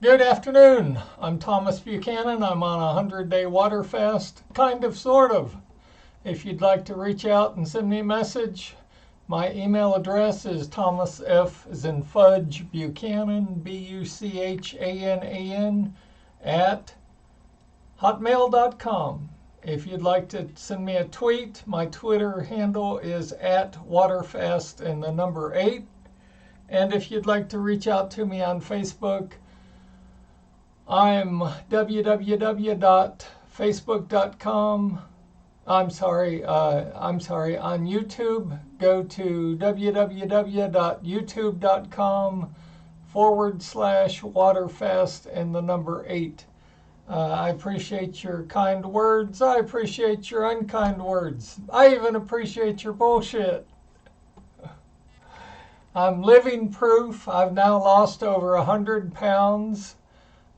Good afternoon. I'm Thomas Buchanan. I'm on a 100-day water fast, kind of, sort of. If you'd like to reach out and send me a message, my email address is Thomas F. as in Fudge Buchanan, Buchanan, at hotmail.com. If you'd like to send me a tweet, my Twitter handle is at waterfast and the number 8. And if you'd like to reach out to me on Facebook, I'm www.facebook.com. On YouTube, go to www.youtube.com/waterfast and the number 8. I appreciate your kind words. I appreciate your unkind words. I even appreciate your bullshit. I'm living proof. I've now lost over 100 pounds.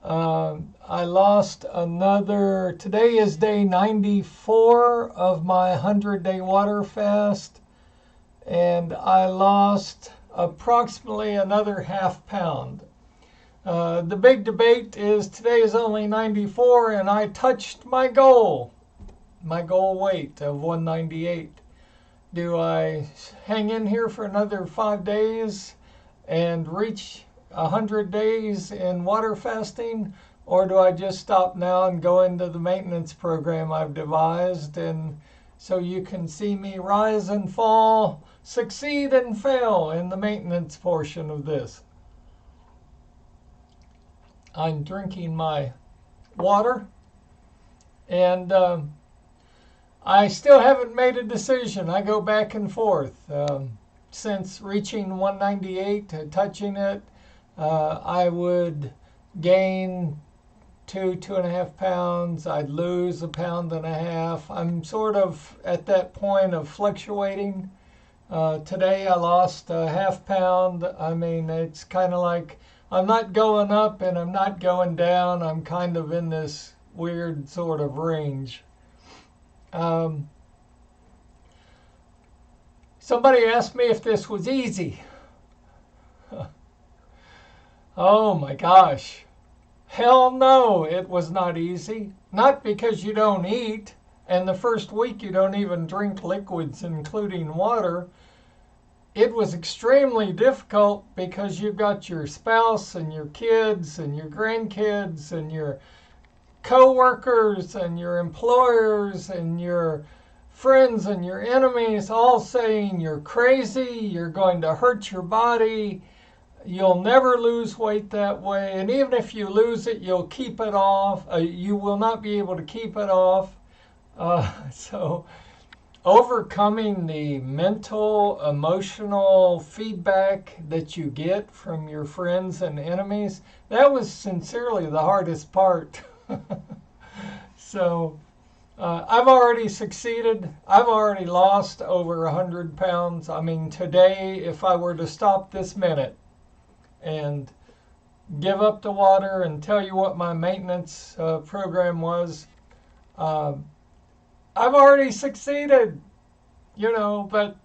I lost another, today is day 94 of my 100-day water fast, and I lost approximately another half pound. The big debate is today is only 94 and I touched my goal weight of 198. Do I hang in here for another 5 days and reach 100 days in water fasting, or do I just stop now and go into the maintenance program I've devised, and so you can see me rise and fall, succeed and fail in the maintenance portion of this? I'm drinking my water, and I still haven't made a decision. I go back and forth. Since reaching 198, touching it, I would gain 2.5 pounds. I'd lose 1.5 pounds. I'm sort of at that point of fluctuating. Today I lost a half pound. I mean, it's kind of like I'm not going up and I'm not going down. I'm kind of in this weird sort of range. Somebody asked me if this was easy. Oh my gosh. Hell no, it was not easy. Not because you don't eat, and the first week you don't even drink liquids, including water. It was extremely difficult because you've got your spouse and your kids and your grandkids and your co-workers and your employers and your friends and your enemies all saying you're crazy, you're going to hurt your body, you'll never lose weight that way, and even if you lose it, you'll keep it off. You will not be able to keep it off. So overcoming the mental, emotional feedback that you get from your friends and enemies, that was sincerely the hardest part. So I've already succeeded. I've already lost over 100 pounds. I mean, today, if I were to stop this minute and give up the water and tell you what my maintenance program was, I've already succeeded, but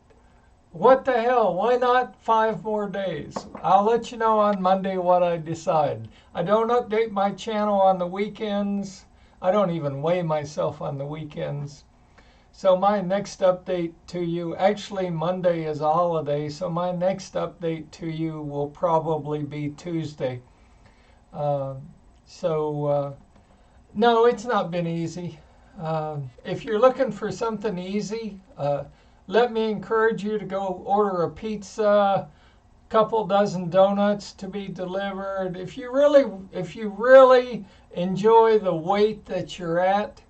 what the hell? Why not 5 more days? I'll let you know on Monday what I decide. I don't update my channel on the weekends. I don't even weigh myself on the weekends. So my next update to you, actually Monday is a holiday, so my next update to you will probably be Tuesday. No, it's not been easy. If you're looking for something easy, let me encourage you to go order a pizza, couple dozen donuts to be delivered. If you really enjoy the weight that you're at,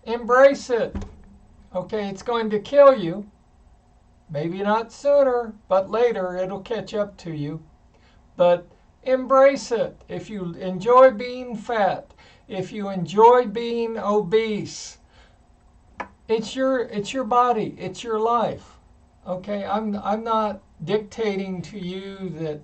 embrace it. Okay, it's going to kill you. Maybe not sooner, but later it'll catch up to you. But embrace it. If you enjoy being fat, if you enjoy being obese, it's your body, it's your life. Okay, I'm not dictating to you that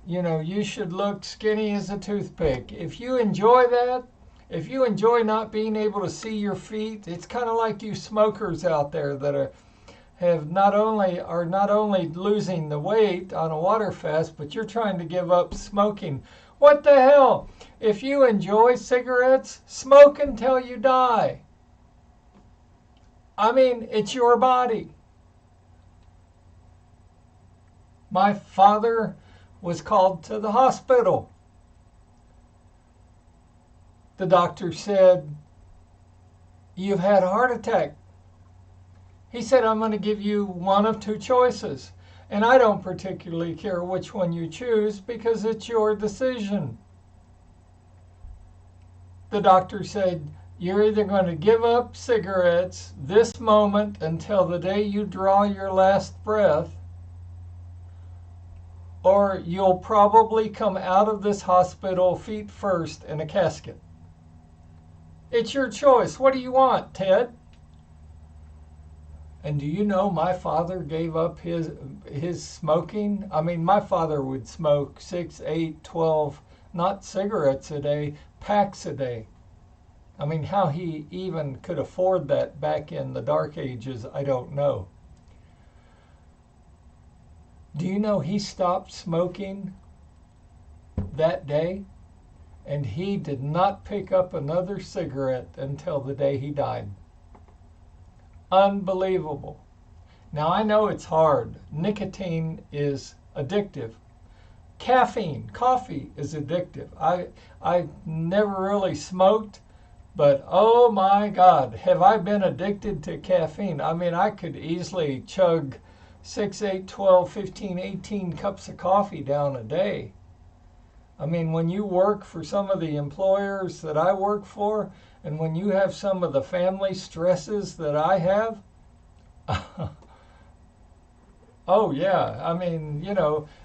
you should look skinny as a toothpick. If you enjoy that, if you enjoy not being able to see your feet, it's kind of like you smokers out there that are not only losing the weight on a water fast, but you're trying to give up smoking. What the hell? If you enjoy cigarettes, smoke until you die. I mean, it's your body. My father was called to the hospital. The doctor said, "You've had a heart attack." He said, "I'm going to give you one of two choices. And I don't particularly care which one you choose because it's your decision." The doctor said, "You're either going to give up cigarettes this moment until the day you draw your last breath, or you'll probably come out of this hospital feet first in a casket. It's your choice. What do you want, Ted?" And do you know my father gave up his smoking? I mean, my father would smoke 6, 8, 12, not cigarettes a day, packs a day. I mean, how he even could afford that back in the dark ages, I don't know. Do you know he stopped smoking that day? And he did not pick up another cigarette until the day he died. Unbelievable. Now, I know it's hard. Nicotine is addictive. Caffeine, coffee is addictive. I never really smoked, but oh my God, have I been addicted to caffeine. I mean, I could easily chug 6, 8, 12, 15, 18 cups of coffee down a day. I mean, when you work for some of the employers that I work for, and when you have some of the family stresses that I have, oh yeah, I mean,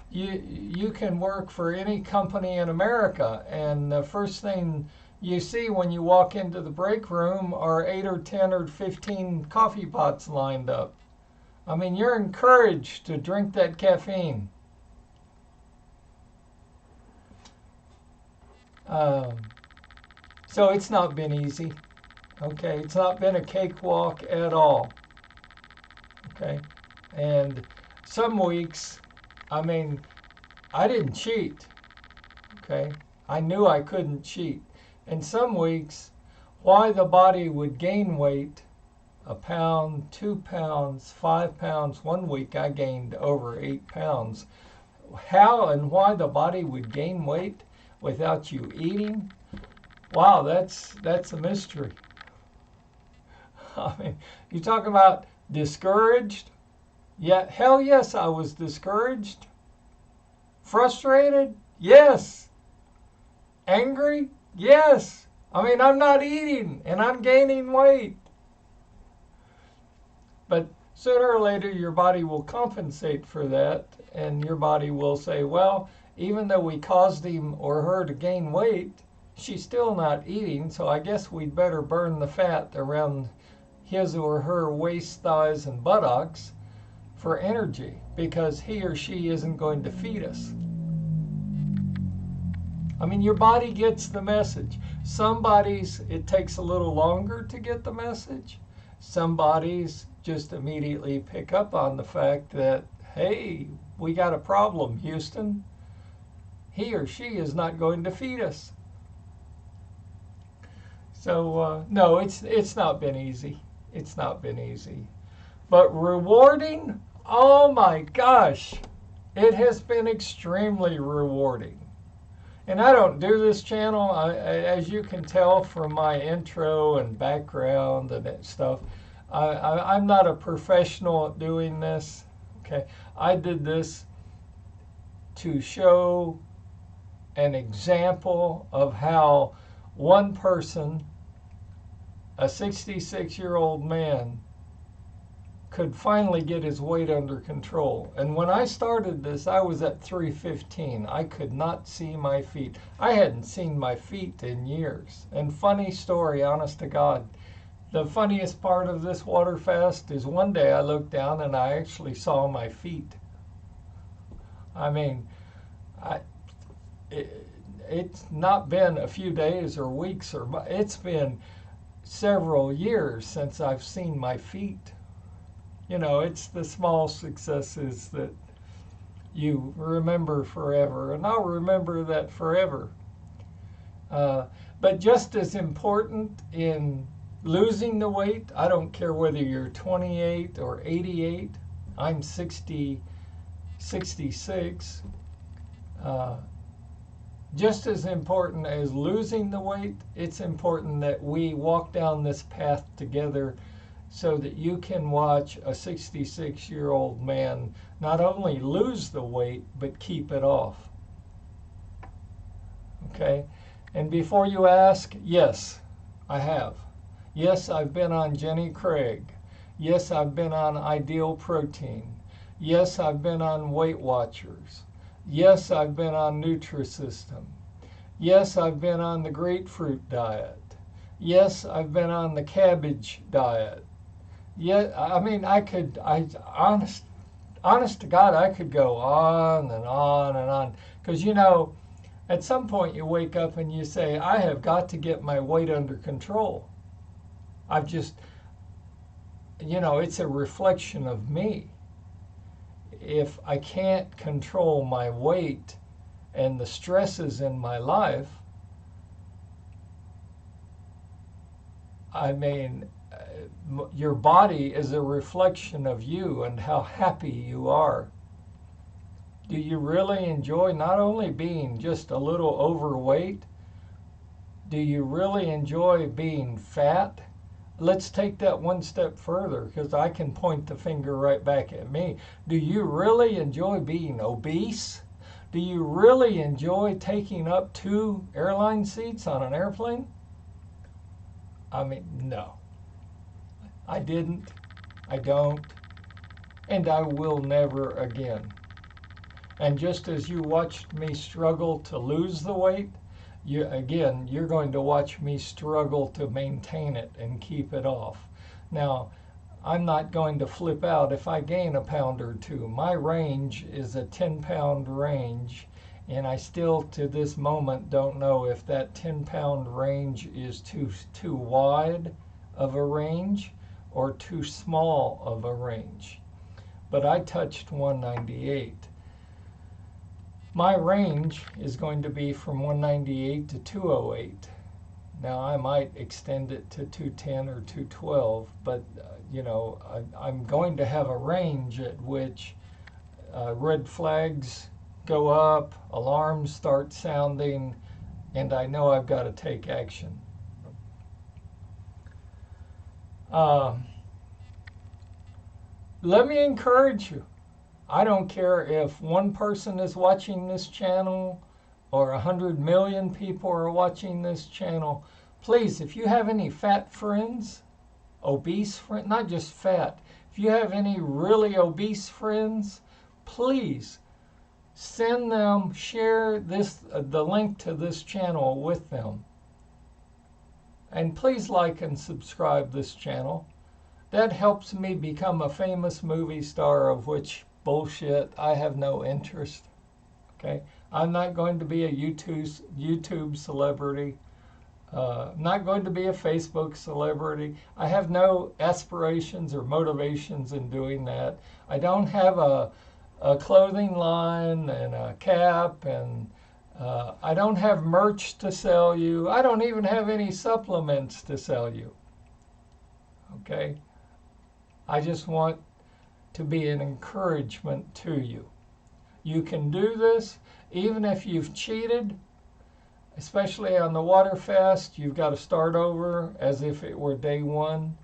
you can work for any company in America, and the first thing you see when you walk into the break room are 8 or 10 or 15 coffee pots lined up. I mean, you're encouraged to drink that caffeine. So it's not been easy. Okay, it's not been a cakewalk at all. Okay, and some weeks, I mean, I didn't cheat. Okay, I knew I couldn't cheat. And some weeks, why the body would gain weight, a pound, 2 pounds, 5 pounds. One week I gained over 8 pounds. How and why the body would gain weight without you eating? Wow, that's a mystery. I mean, you talk about discouraged? Yeah, hell yes, I was discouraged. Frustrated? Yes. Angry? Yes. I mean, I'm not eating and I'm gaining weight. But sooner or later, your body will compensate for that, and your body will say, well, even though we caused him or her to gain weight, she's still not eating, so I guess we'd better burn the fat around his or her waist, thighs, and buttocks for energy, because he or she isn't going to feed us. I mean, your body gets the message. Some bodies, it takes a little longer to get the message. Some bodies just immediately pick up on the fact that, hey, we got a problem, Houston. He or she is not going to feed us. So, no, it's not been easy. It's not been easy. But rewarding, oh my gosh, it has been extremely rewarding. And I don't do this channel, as you can tell from my intro and background and that stuff. I'm not a professional at doing this. Okay, I did this to show an example of how one person, a 66-year-old man, could finally get his weight under control. And when I started this, I was at 315. I could not see my feet. I hadn't seen my feet in years. And funny story, honest to God, the funniest part of this water fast is one day I looked down and I actually saw my feet. I mean, it's not been a few days or weeks, it's been several years since I've seen my feet. You know, it's the small successes that you remember forever, and I'll remember that forever. Uh, but just as important in losing the weight, I don't care whether you're 28 or 88, I'm 60, 66. Uh, just as important as losing the weight, it's important that we walk down this path together so that you can watch a 66-year-old man not only lose the weight, but keep it off. Okay? And before you ask, yes, I have. Yes, I've been on Jenny Craig. Yes, I've been on Ideal Protein. Yes, I've been on Weight Watchers. Yes, I've been on Nutrisystem. Yes, I've been on the grapefruit diet. Yes, I've been on the cabbage diet. Yeah, I mean, honest to God, I could go on and on and on. Because, at some point you wake up and you say, I have got to get my weight under control. I've just, it's a reflection of me. If I can't control my weight and the stresses in my life, I mean, your body is a reflection of you and how happy you are. Do you really enjoy not only being just a little overweight? Do you really enjoy being fat? Let's take that one step further, because I can point the finger right back at me. Do you really enjoy being obese? Do you really enjoy taking up 2 airline seats on an airplane? I mean, no. I didn't, I don't, and I will never again. And just as you watched me struggle to lose the weight, you're going to watch me struggle to maintain it and keep it off. Now, I'm not going to flip out if I gain a pound or 2. My range is a 10-pound range, and I still, to this moment, don't know if that 10-pound range is too wide of a range or too small of a range. But I touched 198. My range is going to be from 198 to 208. Now I might extend it to 210 or 212, but I'm going to have a range at which red flags go up, alarms start sounding, and I know I've got to take action. Let me encourage you. I don't care if one person is watching this channel or 100 million people are watching this channel. Please, if you have any fat friends, obese friends, not just fat, if you have any really obese friends, please send them, share the link to this channel with them. And please like and subscribe this channel. That helps me become a famous movie star, of which bullshit, I have no interest. Okay, I'm not going to be a YouTube celebrity. Not going to be a Facebook celebrity. I have no aspirations or motivations in doing that. I don't have a clothing line and a cap, and I don't have merch to sell you. I don't even have any supplements to sell you. Okay? I just want to be an encouragement to you. You can do this even if you've cheated, especially on the water fast. You've got to start over as if it were day 1.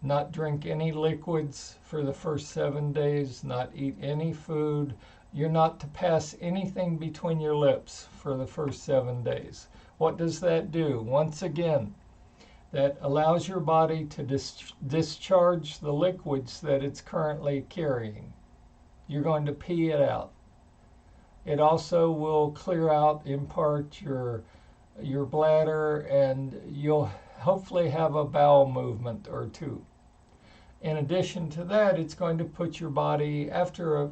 Not drink any liquids for the first 7 days, not eat any food. You're not to pass anything between your lips for the first 7 days. What does that do? Once again, that allows your body to discharge the liquids that it's currently carrying. You're going to pee it out. It also will clear out, in part, your bladder, and you'll hopefully have a bowel movement or 2. In addition to that, it's going to put your body, after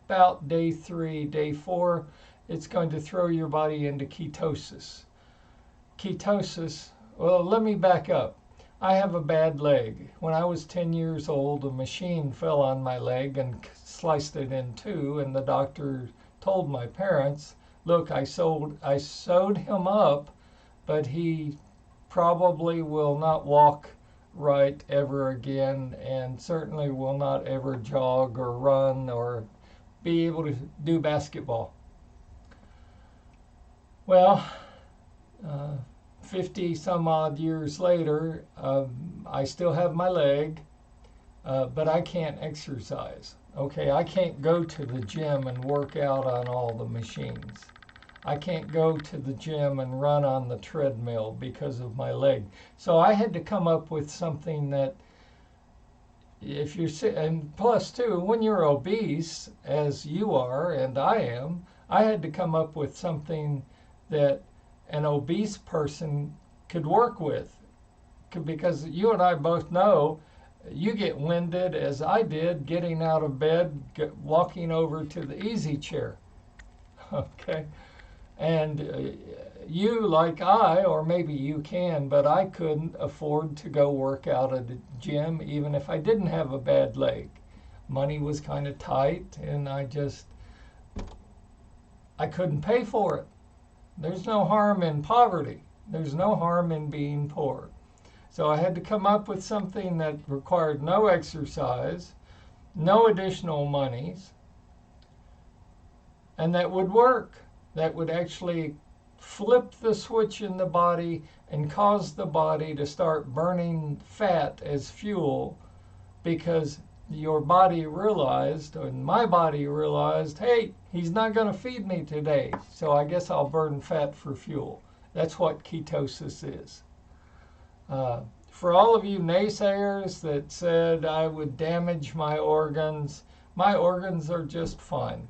about day 3, day 4, it's going to throw your body into ketosis. Ketosis, well, let me back up. I have a bad leg. When I was 10 years old, a machine fell on my leg and sliced it in two, and the doctor told my parents, look, I sewed him up, but he probably will not walk right ever again, and certainly will not ever jog or run or be able to do basketball. Well, 50 some odd years later, I still have my leg, but I can't exercise. Okay, I can't go to the gym and work out on all the machines. I can't go to the gym and run on the treadmill because of my leg. So I had to come up with something that, if you're, and plus too, when you're obese, as you are and I am, I had to come up with something that an obese person could work with. Because you and I both know you get winded, as I did, getting out of bed, walking over to the easy chair. Okay? And you, like I, or maybe you can, but I couldn't afford to go work out at the gym even if I didn't have a bad leg. Money was kind of tight, and I couldn't pay for it. There's no harm in poverty. There's no harm in being poor. So I had to come up with something that required no exercise, no additional monies, and that would work. That would actually flip the switch in the body and cause the body to start burning fat as fuel, because your body realized, and my body realized, hey, he's not going to feed me today, so I guess I'll burn fat for fuel. That's what ketosis is. For all of you naysayers that said I would damage my organs are just fine.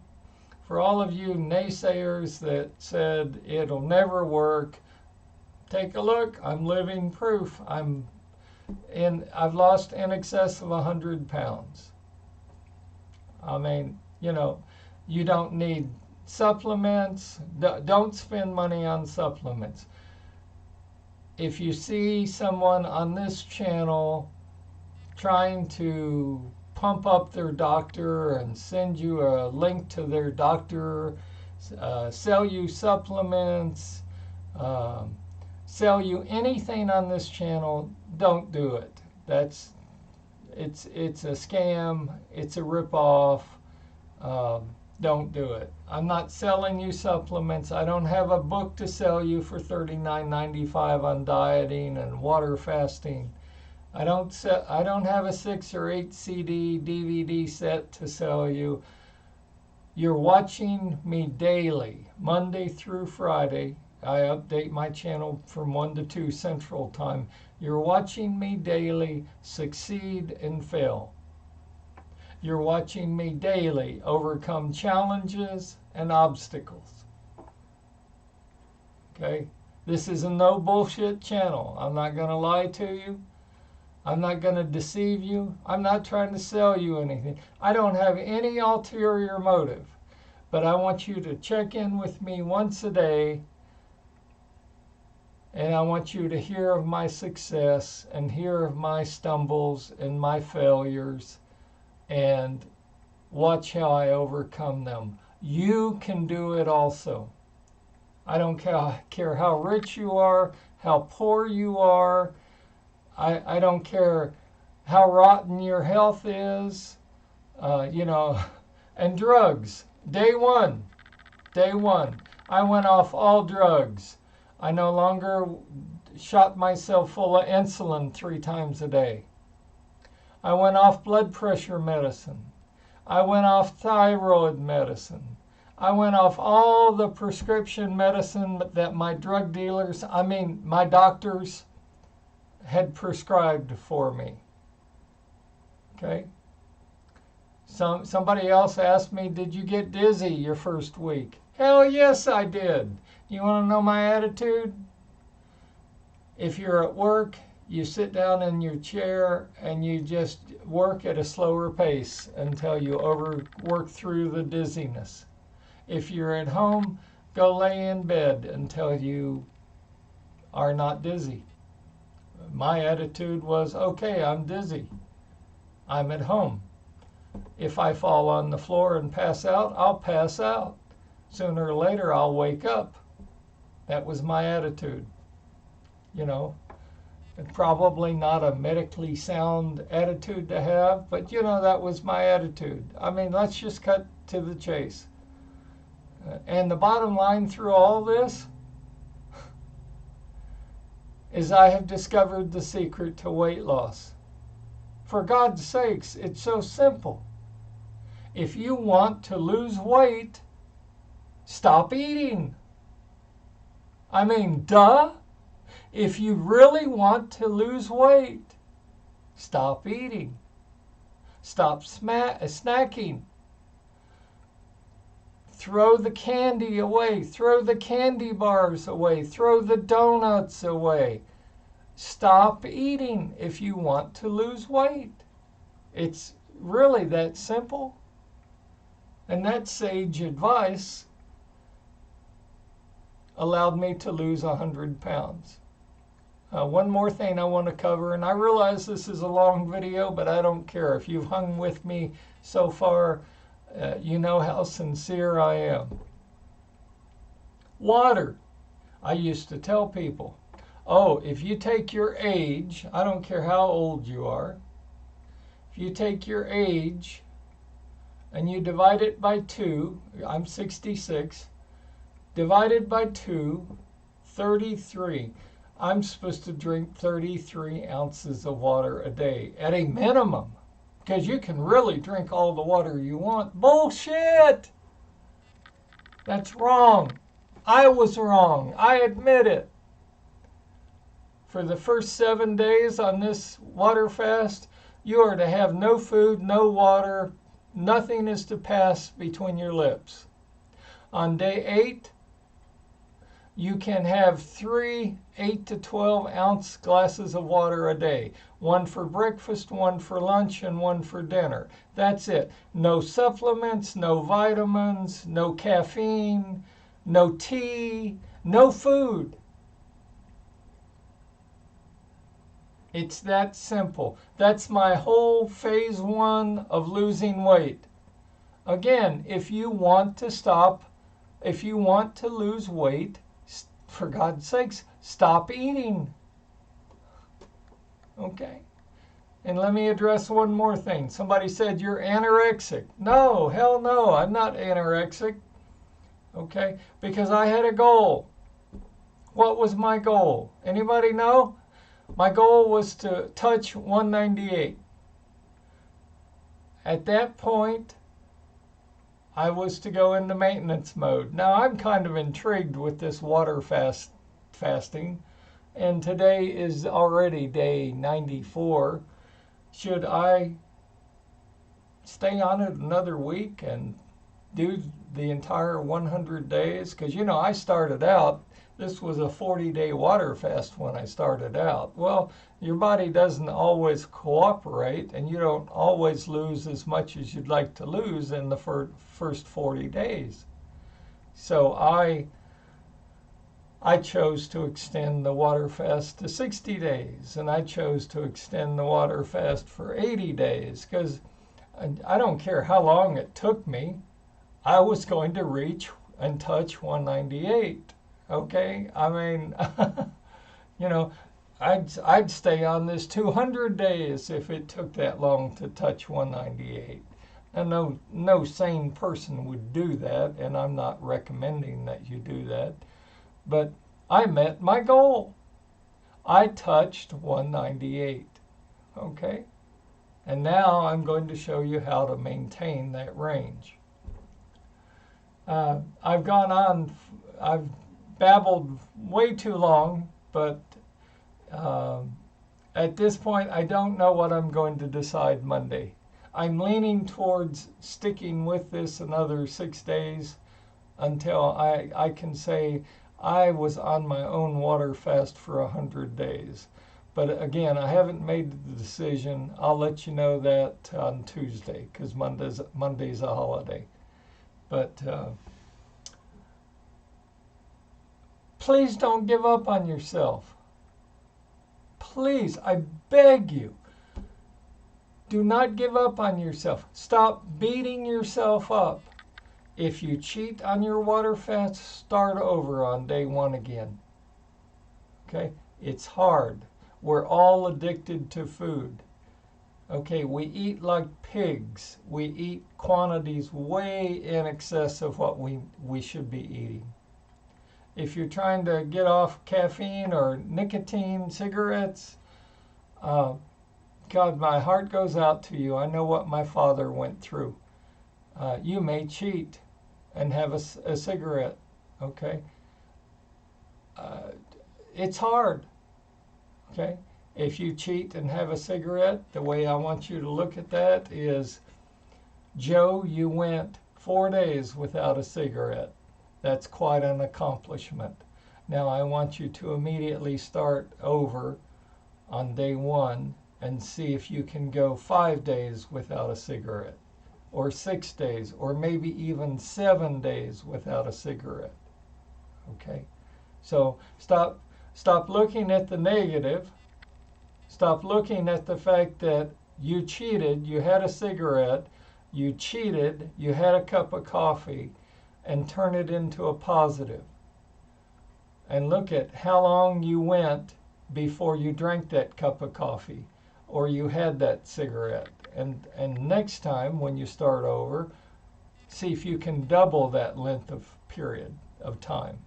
For all of you naysayers that said it'll never work, take a look. I'm living proof. I've lost in excess of 100 pounds. I mean, you don't need supplements. Don't spend money on supplements. If you see someone on this channel trying to pump up their doctor and send you a link to their doctor, sell you supplements, sell you anything on this channel, don't do it. It's a scam. It's a ripoff. Don't do it. I'm not selling you supplements. I don't have a book to sell you for $39.95 on dieting and water fasting. I don't have a 6 or 8 CD DVD set to sell you. You're watching me daily, Monday through Friday. I update my channel from 1 to 2 Central Time. You're watching me daily succeed and fail. You're watching me daily overcome challenges and obstacles. Okay? This is a no bullshit channel. I'm not going to lie to you. I'm not going to deceive you. I'm not trying to sell you anything. I don't have any ulterior motive. But I want you to check in with me once a day. And I want you to hear of my success and hear of my stumbles and my failures and watch how I overcome them. You can do it also. I don't care how rich you are, how poor you are. I don't care how rotten your health is, and drugs. Day one, I went off all drugs. I no longer shot myself full of insulin 3 times a day. I went off blood pressure medicine. I went off thyroid medicine. I went off all the prescription medicine that my my doctors had prescribed for me. Okay? Somebody else asked me, did you get dizzy your first week? Hell yes, I did. You want to know my attitude? If you're at work, you sit down in your chair and you just work at a slower pace until you work through the dizziness. If you're at home, go lay in bed until you are not dizzy. My attitude was, okay, I'm dizzy. I'm at home. If I fall on the floor and pass out, I'll pass out. Sooner or later, I'll wake up. That was my attitude. You know, and probably not a medically sound attitude to have, but that was my attitude. I mean, let's just cut to the chase. And the bottom line through all this is I have discovered the secret to weight loss. For God's sakes, it's so simple. If you want to lose weight, stop eating. I mean, duh. If you really want to lose weight, stop eating. Stop snacking. Throw the candy away. Throw the candy bars away. Throw the donuts away. Stop eating if you want to lose weight. It's really that simple. And that sage advice allowed me to lose 100 pounds. One more thing I want to cover, and I realize this is a long video, but I don't care. If you've hung with me so far, you know how sincere I am. Water. I used to tell people, oh, if you take your age, I don't care how old you are, if you take your age and you divide it by 2, I'm 66, divided by 2, 33. I'm supposed to drink 33 ounces of water a day at a minimum, because you can really drink all the water you want. Bullshit! That's wrong. I was wrong. I admit it. For the first 7 days on this water fast, you are to have no food, no water, nothing is to pass between your lips. On day 8, you can have 3 8 to 12 ounce glasses of water a day. 1 for breakfast, 1 for lunch, and 1 for dinner. That's it. No supplements, no vitamins, no caffeine, no tea, no food. It's that simple. That's my whole phase 1 of losing weight. Again, if you want to lose weight, for God's sakes, stop eating. Okay? And let me address one more thing. Somebody said you're anorexic. No, hell no, I'm not anorexic. Okay? Because I had a goal. What was my goal? Anybody know? My goal was to touch 198. At that point, I was to go into maintenance mode. Now, I'm kind of intrigued with this water fasting, and today is already day 94. Should I stay on it another week and do the entire 100 days? Because, I started out, this was a 40-day water fast when I started out. Well, your body doesn't always cooperate, and you don't always lose as much as you'd like to lose in the first 40 days. So I chose to extend the water fast to 60 days, and I chose to extend the water fast for 80 days, because I don't care how long it took me, I was going to reach and touch 198. Okay? I mean, I'd stay on this 200 days if it took that long to touch 198. And no sane person would do that, and I'm not recommending that you do that. But I met my goal. I touched 198. Okay? And now I'm going to show you how to maintain that range. I've babbled way too long, but at this point, I don't know what I'm going to decide Monday. I'm leaning towards sticking with this another 6 days until I can say I was on my own water fast for 100 days. But again, I haven't made the decision. I'll let you know that on Tuesday, because Monday's a holiday. But please don't give up on yourself. please, I beg you, do not give up on yourself. Stop beating yourself up. If you cheat on your water fast, start over on day 1 again. Okay? It's hard. We're all addicted to food. Okay, we eat like pigs. We eat quantities way in excess of what we should be eating. If you're trying to get off caffeine or nicotine, cigarettes, God, my heart goes out to you. I know what my father went through. You may cheat and have a cigarette, okay? It's hard, okay? If you cheat and have a cigarette, the way I want you to look at that is, Joe, you went 4 days without a cigarette. That's quite an accomplishment. Now I want you to immediately start over on day 1 and see if you can go 5 days without a cigarette, or 6 days, or maybe even 7 days without a cigarette. Okay? So stop looking at the negative. Stop looking at the fact that you cheated, you had a cigarette, you cheated, you had a cup of coffee, and turn it into a positive. And look at how long you went before you drank that cup of coffee or you had that cigarette. And next time when you start over, see if you can double that length of period of time.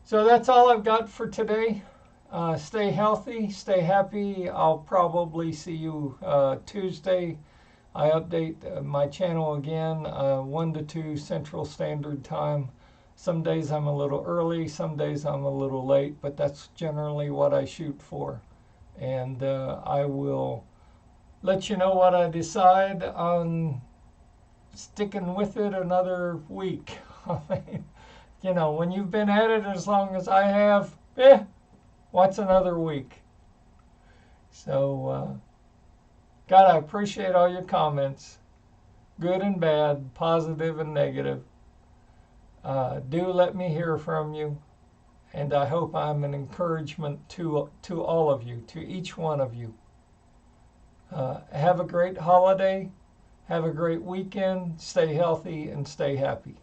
So that's all I've got for today. Stay healthy, stay happy. I'll probably see you Tuesday. I update my channel again, 1 to 2 Central Standard Time. Some days I'm a little early, some days I'm a little late, but that's generally what I shoot for. And I will let you know what I decide on sticking with it another week. I mean, you know, when you've been at it as long as I have, what's another week? So, God, I appreciate all your comments, good and bad, positive and negative. Do let me hear from you, and I hope I'm an encouragement to all of you, to each one of you. Have a great holiday, have a great weekend, stay healthy, and stay happy.